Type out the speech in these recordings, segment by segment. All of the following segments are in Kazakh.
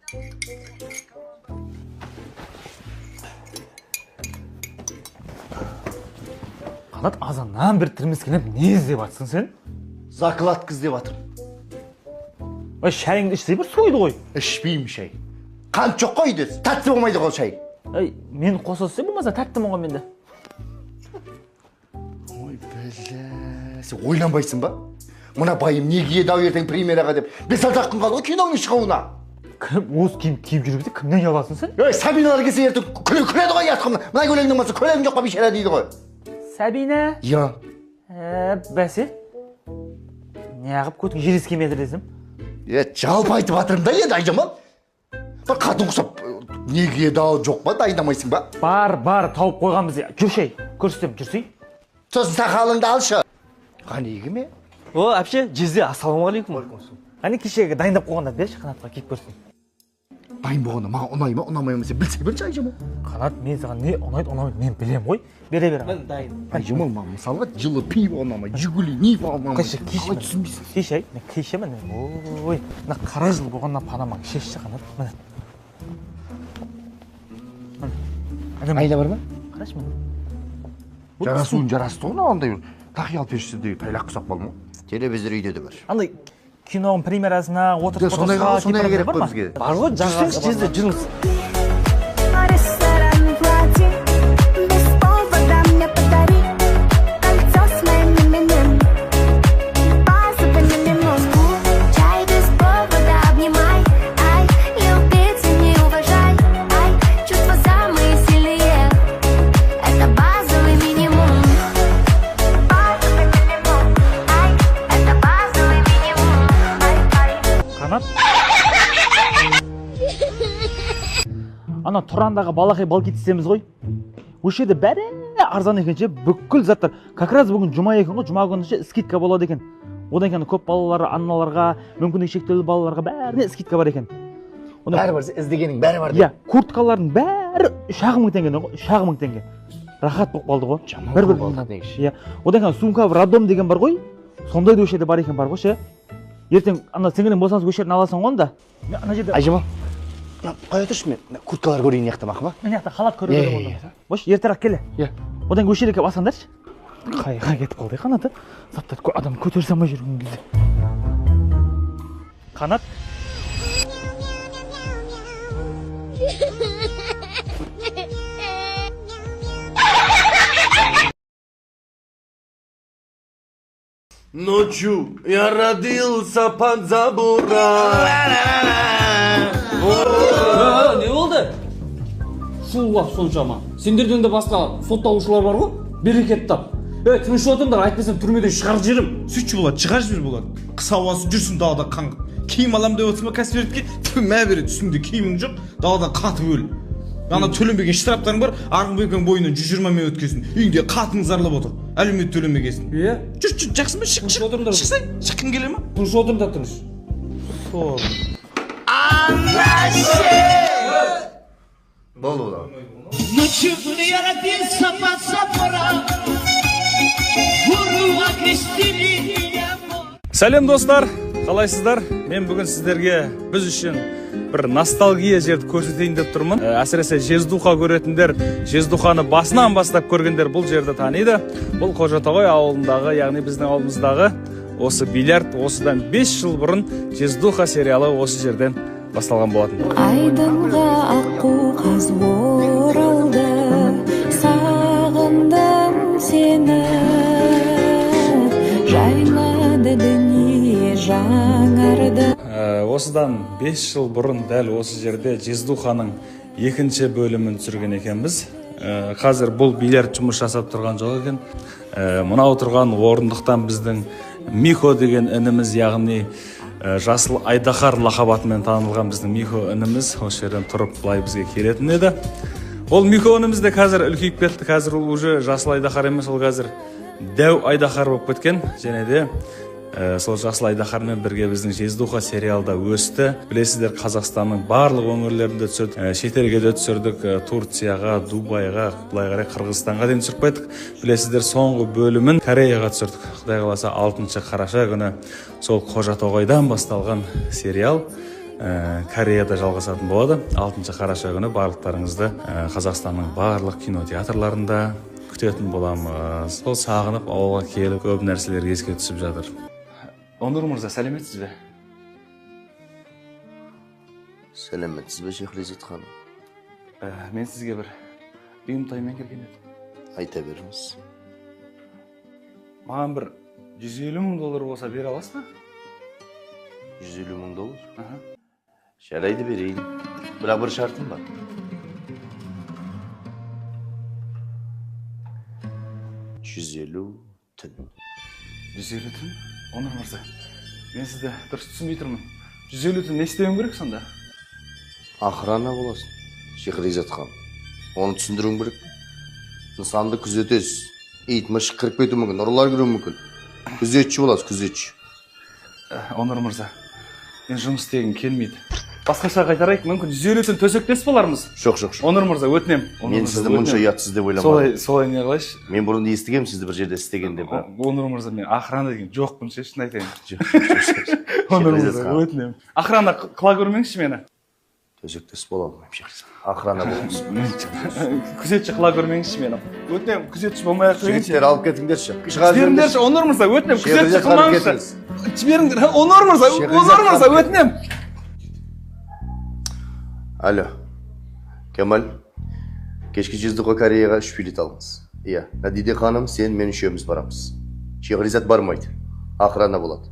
Қанат, азаннан бір тірмескеніп не іздеп атсың сен? Закладка іздеп атырмын. Ой, шайыңды ішсей бір сойды ғой. Ішпеймін шай. Қант жоқ қой үйде, тәтті болмайды ғой шай. Ай, мен қосылсам болмаса тәтті болған менде. Ой, бәле, сен ойланбайсың ба? Мына байым неге дау ертең премьераға деп 5-6 күн қалды киноның шығуына. Кім осы киім жүргізді, кімнен ұяласың сен? Ой, Сабиналар келсе ертең күледі ғой ұятқымна. Мына көйлегің болмаса көйлегің жоқ па бейшара дейді ғой. Сабина? Я. Бәсе? Неғып көтің жерескеме дірезім? Жалпы айтып атырым да еді Айжамал. Бір қатын құсап неге дау жоқ па, дайындамайсың ба? Бар, тауып қойған бізде. Жүршей, көрсетем, жүрсей. Сосын сақалыңды алшы. Қанеге ме? О, әпше, жезде, ассалаумағалейкум. Қане кешегі дайындап қойғанда берші Қанатқа киіп көрсін. Дайын болғанда маған ұнай ма, ұнамай ма, сен білсе бірінші Айжамал. Қанат, мен саған не ұнайды, ұнамайды, мен білем ғой. Бере бер. Мен дайын. Айжамал, маған мысалға жылы пиво ұнамайды, Жигули, Нива ұнамайды. Кеші, түсінбейсің. Кеші, мен кешемін. Ой, мына қара жыл болғанда панамаң шешші Қанат. Айда бар ма? Қарашы мен. Жарасты оны андай бір тақия алып бершісі тайлақ құсап қалма. Телевизор үйде де бар. Андай киноның премьерасына отырып сондай керек қой бізге. Бар ғой, жүрсеңіз жезде жүріңіз. Ана Тұрандағы балақай бал кетісеміз ғой. Өшеді бәрі арзан екенше, бүкіл заттар. Как раз бүгін жұма екен ғой, жұма күні скидка болады екен. Одан кейін көп балалары, анналарға, мүмкіндігі шектеулі балаларға бәріне скидка бар екен. Бәрі бар, іздегенің бәрі бар. Иә, курткалардың бәрі 3,000 теңге ғой, 3,000 теңге. Рахат болып қалды ғой. Бір. Иә. Одан кейін сумка в роддом деген бар ғой. Сондай да өшеді бар екен бар ғой, ше. Ертең ана сіңілің болсаңыз өшерін аласың ғой онда. Ана жерде Айжамал. Қоя тұршы, мен курткалар көрейін яқтамақы ма? Мен яқта халат көріп отырмын. Бош, ертерек келе. Иә. Одан көшеге келіп алсаңдаршы. Қайға кетіп қалды Қанат. Заттар адам көтере салмай жүрген кезде. Қанат. Ночью я родился под забором. Не болды? Шулап соншама. Сендерден де басқа сотталушылар бар ғой? Берекет тап. Тыныш отырыңдар, айтпасам түрмеден шығарып жіберем. Сөйтші болады, шығар жібер болады. Қыс ауасы жүрсін далада қаңғып. Киім алам деп отырсың ба кәсіпкерлікке? Мә береді, үстінде киімің жоқ, далада қатып өл. Ана төленбеген штрафтарың бар, Арғынбектің бойынан 120 мың өткесін. Үйіңде қатың зарлап отыр. Әлеумет төленбегесін. Иә? Жүр, жақсы ма? Шықсай, шыққың келе ма? Тыныш отырыңдар, тыныш. Сол. Болды. Ночью я родился под забором, гуру окрестили меня. Сәлем достар, қалайсыздар? Мен бүгін сіздерге біз үшін бір ностальгия жерді көрсетейін деп тұрмын. Әсіресе Жездуха көретіндер, Жездуханы басынан бастап көргендер бұл жерді таниды. Бұл Қожатоғай ауылындағы, яғни біздің ауылымыздағы осы бильярд осыдан 5 жыл бұрын Жездуха сериалы осы жерден басталған болатын. Айдынға аққу қаз оралды, сағындым сені, жайнады дүние жаңарды. Осыдан 5 жыл бұрын дәл осы жерде Жездуханың екінші бөлімін түсірген екенбіз. Қазір бұл бильярд жұмыс жасап тұрған жоқ екен. Мынау тұрған орындықтан біздің Михо деген ініміз, яғни Жасыл Айдахар лақабатымен танылған біздің Михо ініміз осы жерден тұрып былай бізге келетін еді. Ол Михо ініміз де қазір үлкейіп кетті. Қазір ол уже Жасыл Айдахар емес, ол қазір Дәу Айдахар болып кеткен. Және де сол Жасыл Айдахармен бірге біздің Жездуха сериалда өсті. Білесіздер, Қазақстанның барлық өңірлерінде түсірдік, шетелге де түсірдік, Турцияға, Дубайға, былай қарай Қырғызстанға дейін түсіріп қойдық. Білесіздер, соңғы бөлімін Кореяға түсірдік. Құдай қаласа 6 қараша күні сол Қожатоғайдан басталған сериал Кореяда жалғасатын болады. 6 қараша күні барлықтарыңызды Қазақстанның барлық кинотеатрларында күтетін боламыз. Сол сағынып ауылға келіп көп нәрселер еске түсіп жатыр. Онур мырза, сәлеметсіз бе? Сәлеметсіз бе, Шехризат ханым? Мен сізге бір бұйымтаймен келген едім. Айта беріңіз. Маған бір $150,000 болса бере аласыз ба? $150,000? Жарайды берейін. Бірақ бір шартым бар. 150 түн. 150 түн? Онур мырза, мен сізді дұрыс түсінбей тұрмын. 150 түн не істеуім керек сонда? Охрана боласың, Шехризат ханым. Оны түсіндіруің керек. Нысанды күзетесіз. Ит мышық кіріп кетуі мүмкін, ұрылар кіруі мүмкін. Күзетші боласыз, күзетші. Онур мырза, мен жұмыс істегім келмейді. Басқаша қайтарайық, мүмкін 150 түн төсектес болармыз. Жоқ. Онур мырза, өтінем. Мен сізді мұнша ұятсыз деп ойламадым. Солай не қылайшы? Мен бұрын естігем сізді бір жерде істеген деп. Онур мырза, мен охрана деген жоқпын, шын айтайын. Жоқ. Онур мырза, өтінем. Охрана қыла көрмеңізші мені. Төсектес бола алмайым, Шехризат. Охрана болыңыз. Күзетші қыла көрмеңізші мені. Өтінем, күзетші болмай-ақ қойыңызшы. Жігіттер алып кетіңдерші. Жіберіңдерші, Онур мырза, өтінем, күзетші қылмаңызшы. Жіберіңдер, Онур мырза, өтінем. Алло, Кемаль, кешкі Жездуға Кореяға 3 билет алыңыз. Иә, Надиде ханым, сен мен үшеуміз барамыз. Шехризат бармайды, охрана болады.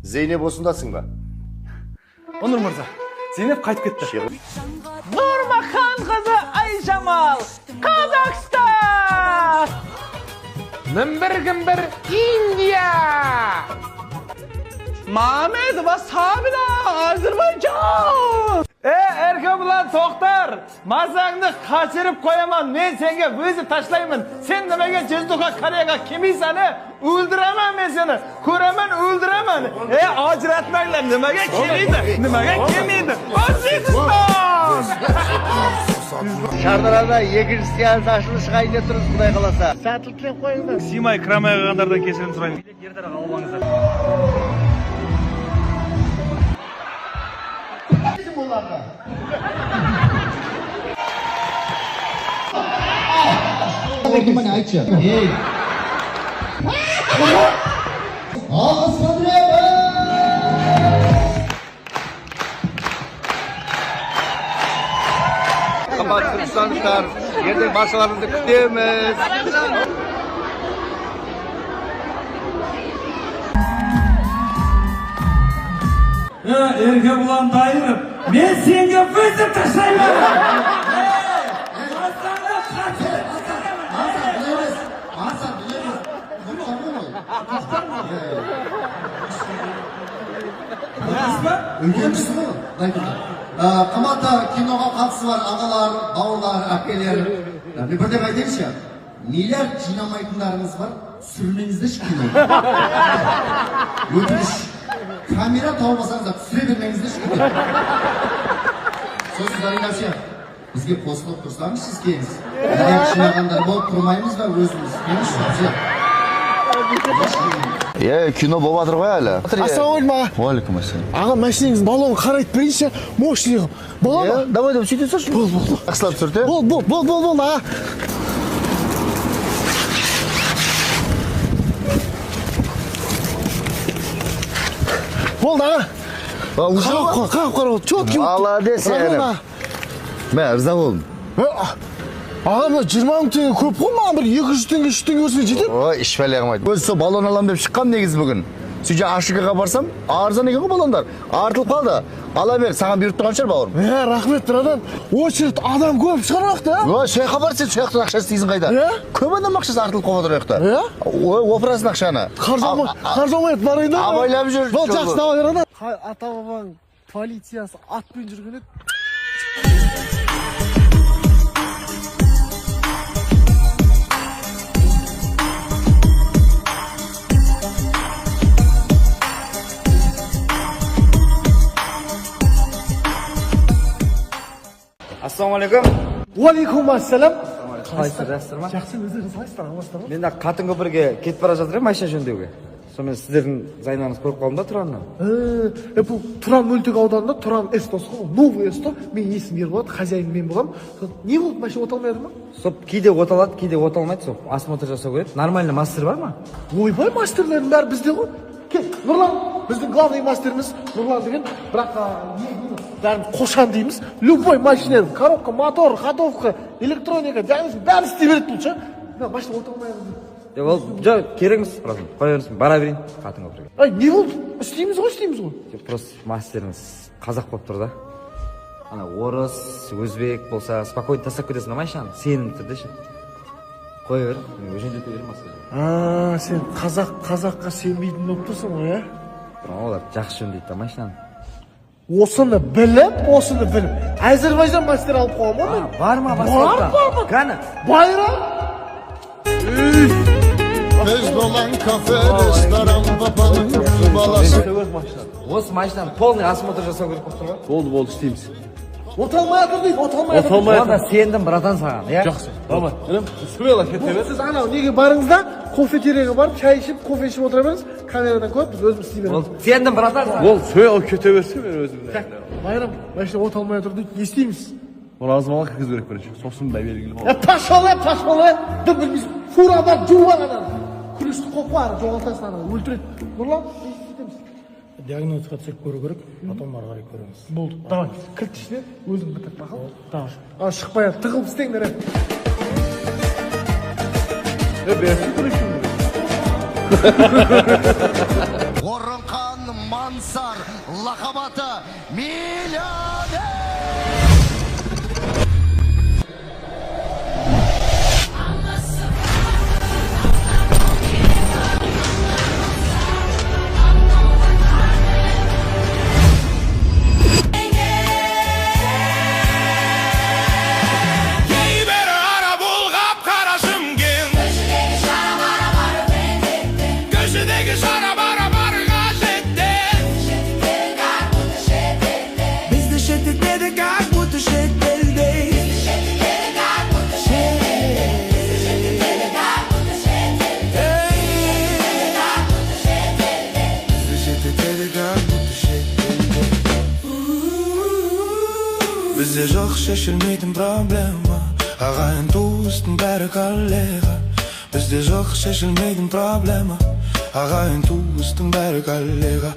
Зейнеп осындасың ба? Онур мырза, Зейнеп қайтып кетті. Нұрмахан қызы Айжамал, Қазақстан! Бір Индия! Мамедова Сабина, Azerbaycan! Erken ulan toqtar, mazangni qaçırıp koyaman, men senga o'zi tashlayman. Sen nimaga Jezduqa Koreyaga kelmaysani? O'ldiraman men seni. Ko'raman, o'ldiraman. Ajratmanglar, nimaga kelmaydi? Nimaga kelmaydi? O'zbekiston! Шардарада екінші сеанс ашылышқа айне тұрыз Құдай қаласа. Сатылып келіп қойыңдар. Симай Крамай қалғандардан кешірім сұраймын. Ертерек албаңыздар. Ortamani aytchi. Ey. Og'iz qadriyapti. Qimmat turkistonliklar, yerda barchalarimizni kutamiz. Erke bulan dayırım. Ben seni öpüzüm taşlayayım. Үлкеншісі ғой, дайдыңдар. Қыматты киноға қатысы бар ағалар, бауырлар, әпкелер. Мен бірден айтайыншы, миллиард жинамайтындарыңыз бар, түсірмеңіздерші кино. Өтініш, камера тауып түсіре бермеңіздерші кино. Сосын Заринасы, бізге қосылып тұрсаңыз, сіз келіңіз. Миллиард жинағандар болып тұрмаймыз ба өзіміз? Келіңізші, кино болып жатыр ғой әлі. Ассалаумалейкум. Уалейкум ассалам. Аға, машинеңіз баллон қарайтып берейінші, мощный қылып. Болады ма? Давай деп сөйте тұршы. Бол. Ақсылап түсірді. Бол, аға. Болды, аға. Қағып, четкий. Молодец, әнім. Мен ырза болдым. Аға, 20 мың теңге көп қой, маған бір 200 теңге, 300 теңге өрсіне жетеді. Ой, іш бәле қылмайды. Өзі сол баллон алам деп шыққам негізі бүгін. Сөйте Ашықаға барсам, арзан екен ғой баллондар. Артылып қалды. Ала бер, саған бұйырып тұрған шығар бауырым. Рахмет, братан. Очередь адам көп шығармақты, а? Ой, шайқа бар, сен шайқтың ақшасы дейсің қайда? Көп адам ақшасы артылып қалып отыр аяқта. Ой, опырасын ақшаны. Қаржамайт барайын да. Абайлап жүр. Бол, жақсы дава бер, ана. Ата-бабаң полициясы атпен жүрген еді. Assalamualaikum. Уалейкумассалам. Қайсырасыздар ма? Жақсы, өздеріңіз қалайсыздар, амансыздар ма? Мен Қатын көпірге кетіп бара жатыр машина жөндеуге. Сонымен сіздердің зайнаңыз көріп қалдым да Тұраннан. Бұл Тұран мөлтек ауданында Тұран Эстос қой, новый Эсто. Мен есім Ерболат, хозяин мен болам. Не болды, машина оталмайды ма? Соп кейде оталады, кейде оталмайды. Соп осмотр жасау керек. Нормальный мастер бар ма? Ойбай, мастерлердің бәрі бізде ғой. Кел, Нұрлан, біздің главный мастеріміз Нұрлан деген, бірақ бәрін қошан дейміз. Любой машина, коробка, мотор, ходовка, электроника, бәрін істей береді бұл ше. Машина оталмайды. Ол жоқ, керек емес, просто қоя берсін, бара берейін қатынға бірге. Ай, не болды? Істейміз ғой. Просто мастеріңіз қазақ болып тұр да. Ана орыс, өзбек болса, спокойно тастап кетесің на машинаны, сенімді түрде ше. Қоя бер, мен өзен жете беремін мастерге. Сен қазаққа сенбейтін болып тұрсың ғой, ә? Олар жақсы жөндейді да машинаны. Осыны біліп, Әзербайжан мастер алып қойған ба мен? Бар ма басқалықта? Бар. Қаны? Байрам! Tez dolan kafe, restoran, papanın balası. Осы машинаны полный осмотр жасау керек болып тұр ғой. Болды, істейміз. Оталмай жатыр дейді, оталмай жатыр. Онда сендім братан саған, иә? Жақсы. Давай, інім, сүрела кете бер. Сіз анау неге барыңыз да, кофетерияға барып, чай ішіп, кофе ішіп отыра беріңіз. Камерадан көріп, біз өзіміз істей береміз. Сендім братан саған. Ол сөyle кете берсе мен өзімді. Байрам, машина оталмай жатыр дейді, не істейміз? Оны азмалға кіргіз керек бірінші. Сосын бәй белгілі болады. Пашалай. Dur bilмейсің. Фура бар, жуа ғана. Күрішті қоқу ары, жоғалтасың ана, өлтіреді. Нұрлан, не істейміз? Диагностика түсіп көру керек, потом ары қарай көреміз. Болды, давай. Кілт ішіне, өзің бітіріп бақыл. Давай. Шықпай, тығылып істеңдер. Берсін күрішін. Orhan Mansar lakabatı milyoner. Bizde жоқ шешілмейтін проблема, ағайын туыстың бәрі коллега. Bizde жоқ шешілмейтін проблема, ағайын туыстың бәрі коллега.